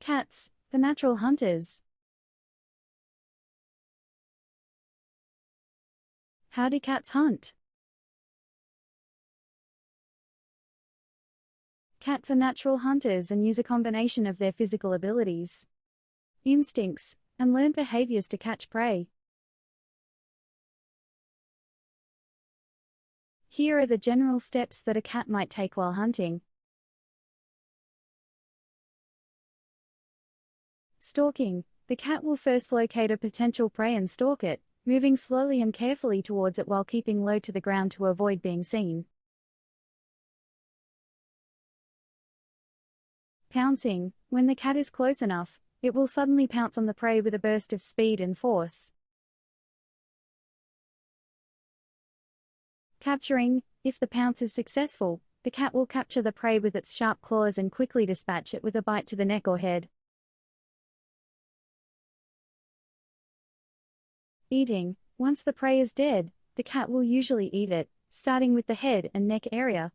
Cats, the natural hunters. How do cats hunt? Cats are natural hunters and use a combination of their physical abilities, instincts, and learned behaviors to catch prey. Here are the general steps that a cat might take while hunting. Stalking. The cat will first locate a potential prey and stalk it, moving slowly and carefully towards it while keeping low to the ground to avoid being seen. Pouncing. When the cat is close enough, it will suddenly pounce on the prey with a burst of speed and force. Capturing. If the pounce is successful, the cat will capture the prey with its sharp claws and quickly dispatch it with a bite to the neck or head. Eating. Once the prey is dead, the cat will usually eat it, starting with the head and neck area.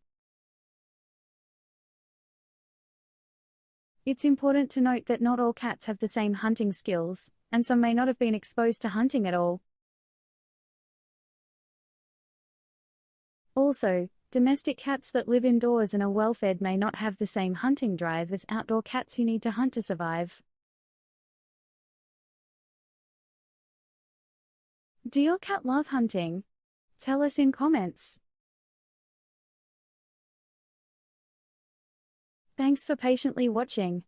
It's important to note that not all cats have the same hunting skills, and some may not have been exposed to hunting at all. Also, domestic cats that live indoors and are well-fed may not have the same hunting drive as outdoor cats who need to hunt to survive. Do your cat love hunting? Tell us in comments. Thanks for patiently watching.